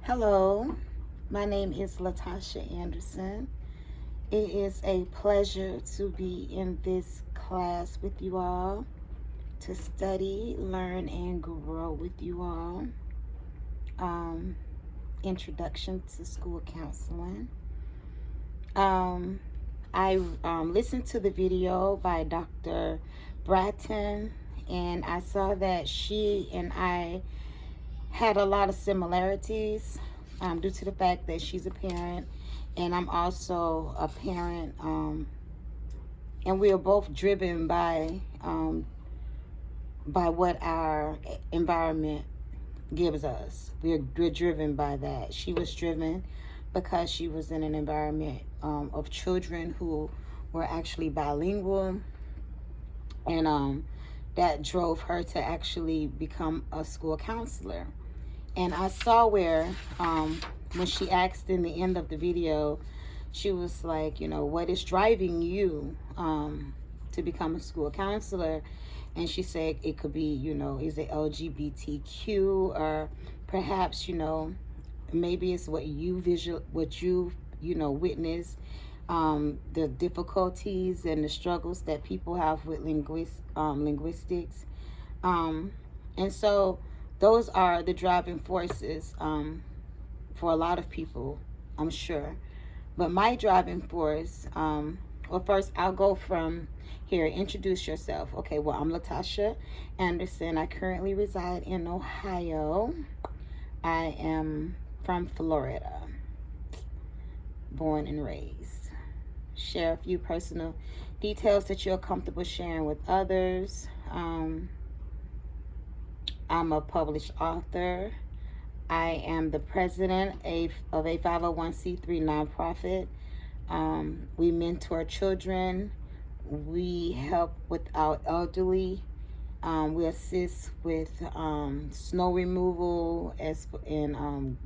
Hello, my name is Latasha Anderson. It is a pleasure to be in this class with you all, to study, learn, and grow with you all. Um, Introduction to School Counseling. I listened to the video by Dr. Bratton, and I saw that she and I had a lot of similarities due to the fact that she's a parent and I'm also a parent, and we are both driven by what our environment gives us. We're driven by that. She was driven because she was in an environment of children who were actually bilingual, and that drove her to actually become a school counselor. And I saw where when she asked in the end of the video, she was like, what is driving you to become a school counselor? And she said it could be, is it LGBTQ, or perhaps, maybe it's what you witness, the difficulties and the struggles that people have with linguistics. And so those are the driving forces for a lot of people, I'm sure. But my driving force, well, first I'll go from here. Introduce yourself. Okay, well, I'm Latasha Anderson. I currently reside in Ohio. I am from Florida, born and raised. Share a few personal details that you're comfortable sharing with others. I'm a published author. I am the president of a 501c3 nonprofit. We mentor children. We help with our elderly. We assist with snow removal and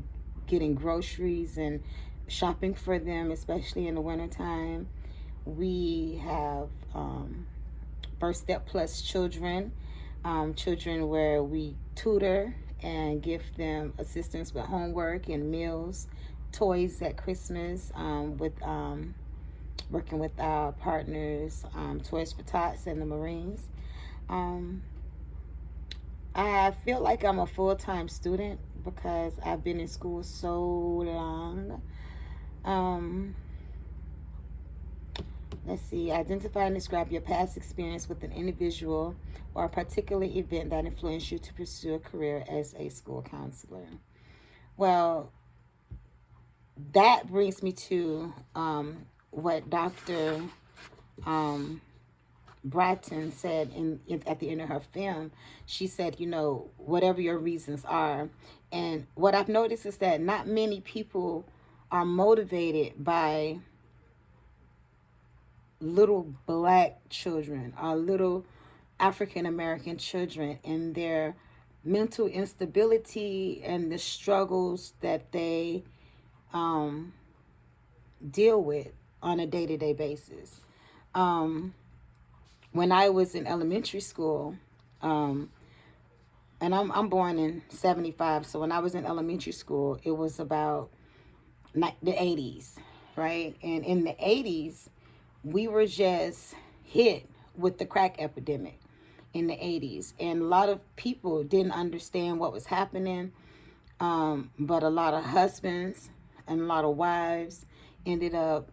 getting groceries and shopping for them, especially in the wintertime. We have First Step Plus children, children where we tutor and give them assistance with homework and meals, toys at Christmas, with working with our partners, Toys for Tots and the Marines. I feel like I'm a full-time student because I've been in school so long. Let's see. Identify and describe your past experience with an individual or a particular event that influenced you to pursue a career as a school counselor. Well, that brings me to what Dr. Bratton said at the end of her film. She said, whatever your reasons are. And what I've noticed is that not many people are motivated by little black children or little African American children and their mental instability and the struggles that they deal with on a day-to-day basis. When I was in elementary school, and I'm born in 75, so when I was in elementary school, it was about the 80s, right? And in the 80s, we were just hit with the crack epidemic in the 80s. And a lot of people didn't understand what was happening, but a lot of husbands and a lot of wives ended up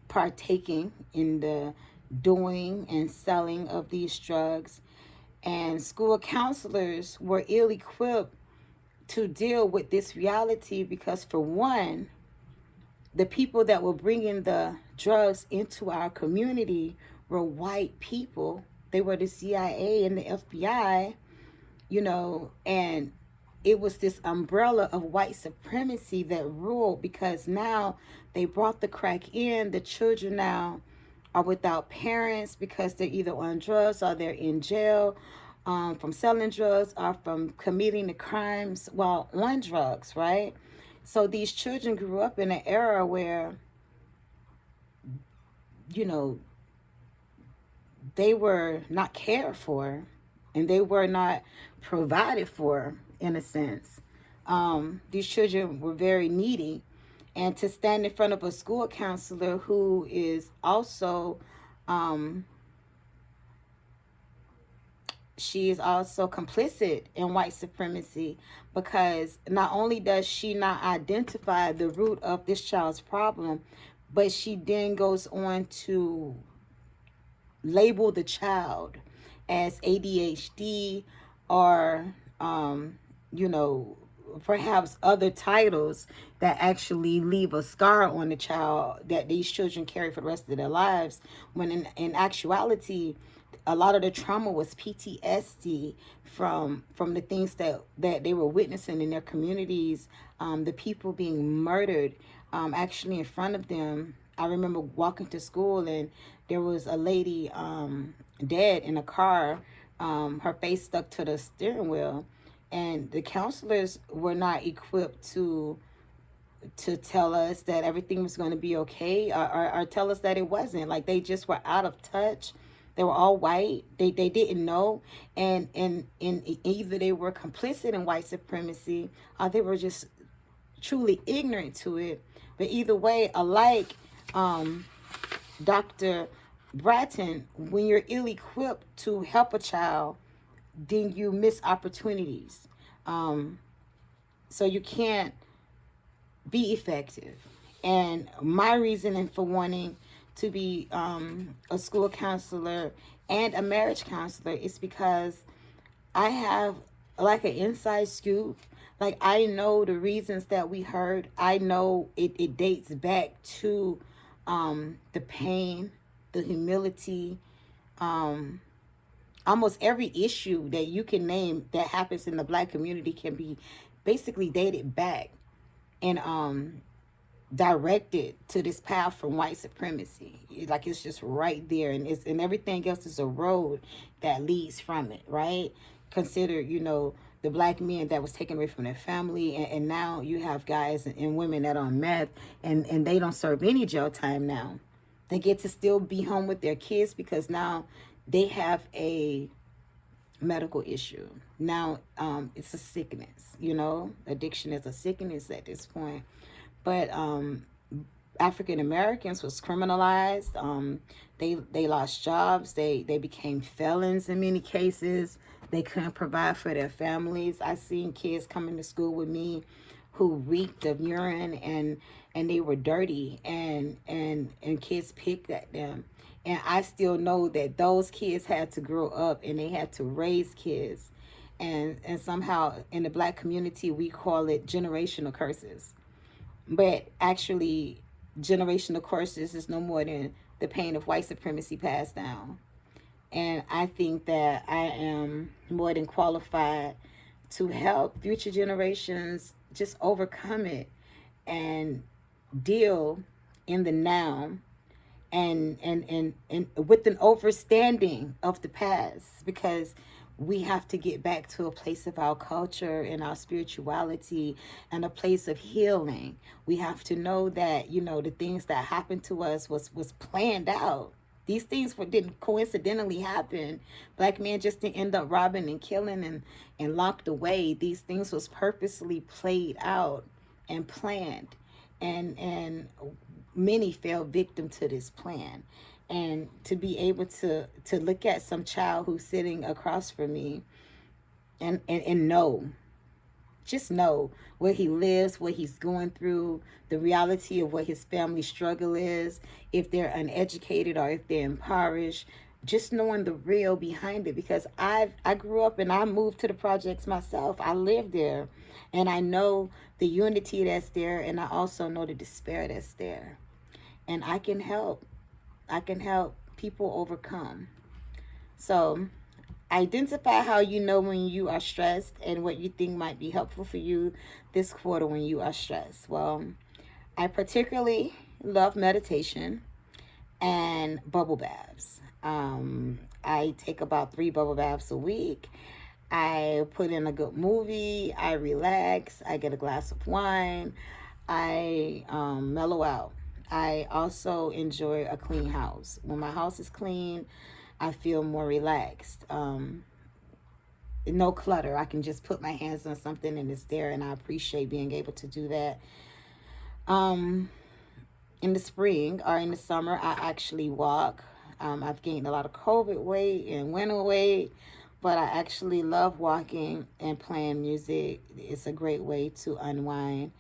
partaking in the doing and selling of these drugs. And school counselors were ill-equipped to deal with this reality because, for one, the people that were bringing the drugs into our community were white people. They were the CIA and the FBI, and it was this umbrella of white supremacy that ruled, because now they brought the crack in. The children now are without parents because they're either on drugs or they're in jail from selling drugs or from committing the crimes while on drugs, right? So these children grew up in an era where, they were not cared for and they were not provided for, in a sense. these children were very needy, and to stand in front of a school counselor who is also um, she is also complicit in white supremacy, because not only does she not identify the root of this child's problem, but she then goes on to label the child as ADHD, or you know, perhaps other titles that actually leave a scar on the child that these children carry for the rest of their lives, when in actuality a lot of the trauma was PTSD from the things that they were witnessing in their communities, the people being murdered actually in front of them. I remember walking to school, and there was a lady dead in a car, her face stuck to the steering wheel, and the counselors were not equipped to tell us that everything was going to be okay, or tell us that it wasn't. Like, they just were out of touch. They were all white. They didn't know, and either they were complicit in white supremacy, or they were just truly ignorant to it. But either way, alike, Dr. Bratton, when you're ill-equipped to help a child, then you miss opportunities. So you can't be effective. And my reasoning for wanting to be a school counselor and a marriage counselor is because I have like an inside scoop. Like, I know the reasons that we heard. I know it dates back to the pain, the humility, almost every issue that you can name that happens in the Black community can be basically dated back and directed to this path from white supremacy. Like, it's just right there, and everything else is a road that leads from it, right? Consider, the Black men that was taken away from their family, and now you have guys and women that are on meth, and they don't serve any jail time now. They get to still be home with their kids because now they have a medical issue. Now it's a sickness, addiction is a sickness at this point. But African Americans was criminalized. They lost jobs. They became felons in many cases. They couldn't provide for their families. I seen kids coming to school with me who reeked of urine, and they were dirty, and kids picked at them. And I still know that those kids had to grow up, and they had to raise kids. And somehow in the Black community we call it generational curses. But actually, generational curses is no more than the pain of white supremacy passed down. And I think that I am more than qualified to help future generations just overcome it and deal in the now, and with an overstanding of the past, because we have to get back to a place of our culture and our spirituality and a place of healing. We have to know that, the things that happened to us was planned out. These things didn't coincidentally happen. Black men just didn't end up robbing and killing and locked away. These things was purposely played out and planned. And many fell victim to this plan. And to be able to look at some child who's sitting across from me and know, just know where he lives, what he's going through, the reality of what his family struggle is, if they're uneducated or if they're impoverished, just knowing the real behind it. Because I grew up and I moved to the projects myself. I lived there, and I know the unity that's there, and I also know the despair that's there. And I can help people overcome. So identify how you know when you are stressed and what you think might be helpful for you this quarter when you are stressed. Well, I particularly love meditation and bubble baths. I take about 3 bubble baths a week. I put in a good movie. I relax. I get a glass of wine. I mellow out. I also enjoy a clean house. When my house is clean, I feel more relaxed. no clutter. I can just put my hands on something and it's there, and I appreciate being able to do that. Um, in the spring or in the summer, I actually walk. I've gained a lot of COVID weight and winter weight, but I actually love walking and playing music. It's a great way to unwind,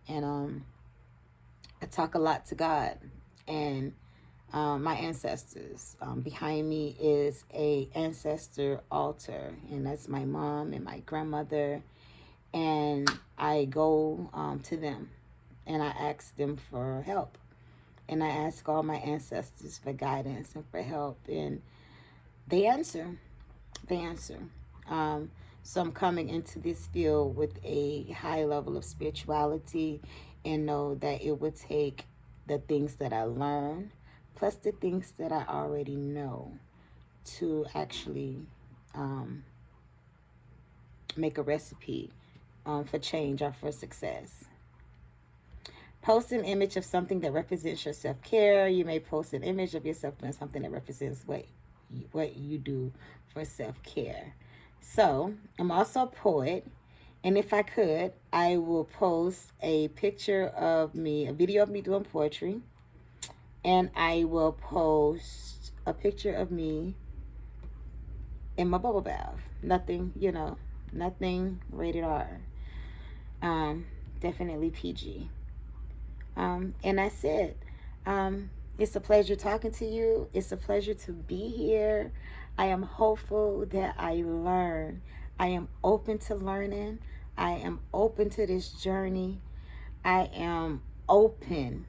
and I talk a lot to God and my ancestors. Behind me is a ancestor altar, and that's my mom and my grandmother. And I go to them, and I ask them for help. And I ask all my ancestors for guidance and for help, and they answer. They answer. So I'm coming into this field with a high level of spirituality, and know that it would take the things that I learn plus the things that I already know to actually make a recipe for change or for success. Post an image of something that represents your self-care. You may post an image of yourself doing something that represents what you do for self-care. So I'm also a poet, and if I could, I will post a picture of me, a video of me doing poetry, and I will post a picture of me in my bubble bath. Nothing, nothing rated R. Definitely PG. And that's it. It's a pleasure talking to you. It's a pleasure to be here. I am hopeful that I learn. I am open to learning. I am open to this journey. I am open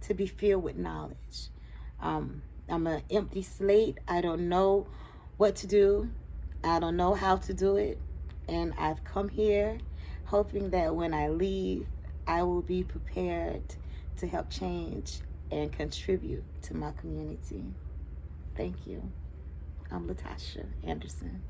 to be filled with knowledge. I'm an empty slate. I don't know what to do. I don't know how to do it. And I've come here hoping that when I leave, I will be prepared to help change and contribute to my community. Thank you. I'm Latasha Anderson.